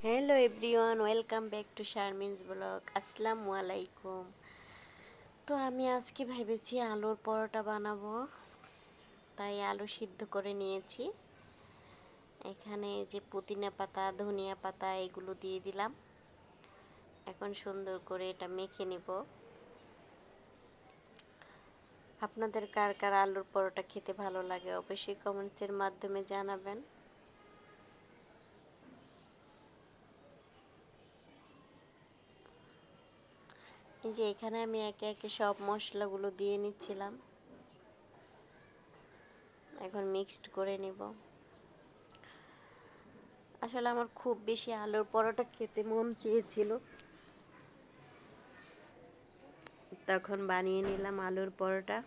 Hello everyone, welcome back to Sharmin's blog. আসসালামু আলাইকুম। তো আমি আজকে ভেবেছি আলুর পরোটা বানাবো, তাই আলু সিদ্ধ করে নিয়েছি। এখানে যে পুদিনা পাতা, ধনিয়া পাতা এগুলো দিয়ে দিলাম। এখন সুন্দর করে এটা মেখে নিব। আপনাদের কার কার আলুর পরোটা খেতে ভালো লাগে অবশ্যই কমেন্টসের মাধ্যমে জানাবেন। এই যে এখানে আমি একে একে সব মশলাগুলো দিয়ে নিচ্ছিলাম। এখন মিক্সড করে নিব। আসলে আমার খুব বেশি আলুর পরোটা খেতে মন চেয়েছিল, তখন বানিয়ে নিলাম আলুর পরোটা।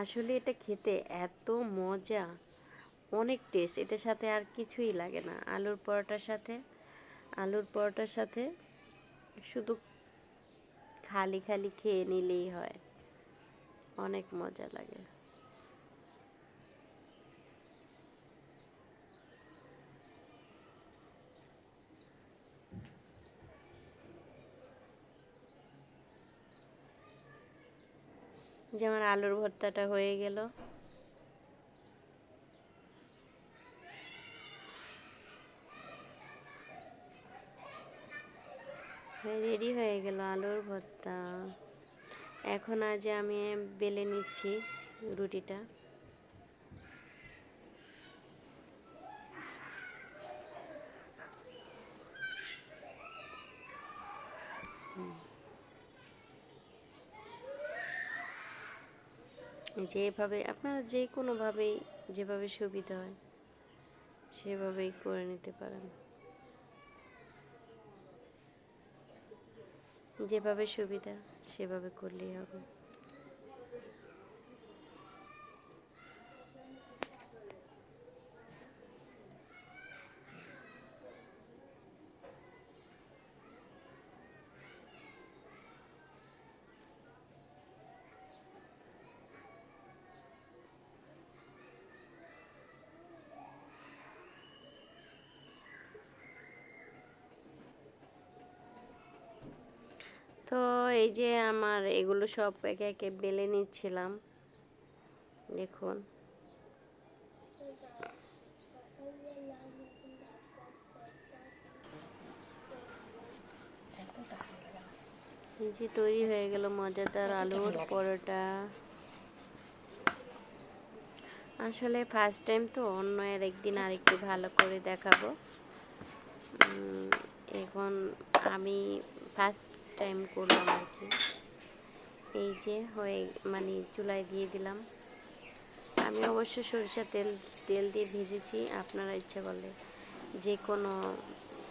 আসলে এটা খেতে এত মজা, অনেক টেস্ট। এটার সাথে আর কিছুই লাগে না। আলুর পরোটার সাথে শুধু খালি খালি খেয়ে নিলেই হয়, অনেক মজা লাগে। যেমন আলুর ভর্তাটা হয়ে গেল। রেডি হয়ে গেল আলুর ভর্তা। এখন আজ আমি বেলে নিচ্ছি রুটিটা। যেভাবে আপনারা যে কোনোভাবেই, যেভাবে সুবিধা হয় সেভাবেই করে নিতে পারেন। যেভাবে সুবিধা সেভাবে করলেই হবে। তো এই যে আমার এগুলো সব একে একে বেলে নিচ্ছিলাম, দেখুন। এই যে তৈরি হয়ে গেল মজাদার আলুর পরোটা। আসলে ফার্স্ট টাইম তো, অন্য আর একদিন আর একটু ভালো করে দেখাবো। এখন আমি ফার্স্ট টাইম করলাম আর কি। এই যে হয়ে মানে চুলায় দিয়ে দিলাম। আমি অবশ্য সরিষা তেল তেল দিয়ে ভেজেছি। আপনারা ইচ্ছা করলে যে কোনো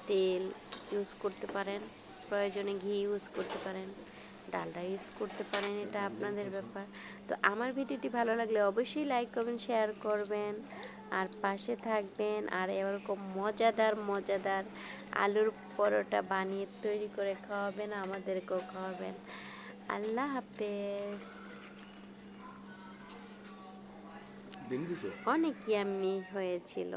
তেল ইউজ করতে পারেন, প্রয়োজনে ঘি ইউজ করতে পারেন, ডালডা ইউজ করতে পারেন, এটা আপনাদের ব্যাপার। তো আমার ভিডিওটি ভালো লাগলে অবশ্যই লাইক করবেন, শেয়ার করবেন, আর পাশে থাকবেন। আর এরকম মজাদার মজাদার আলুর পরোটা বানিয়ে তৈরি করে খাওয়াবেন, আমাদেরকেও খাওয়াবেন। আল্লাহ হাফেজ। অনেক ইয়াম্মি হয়েছিল।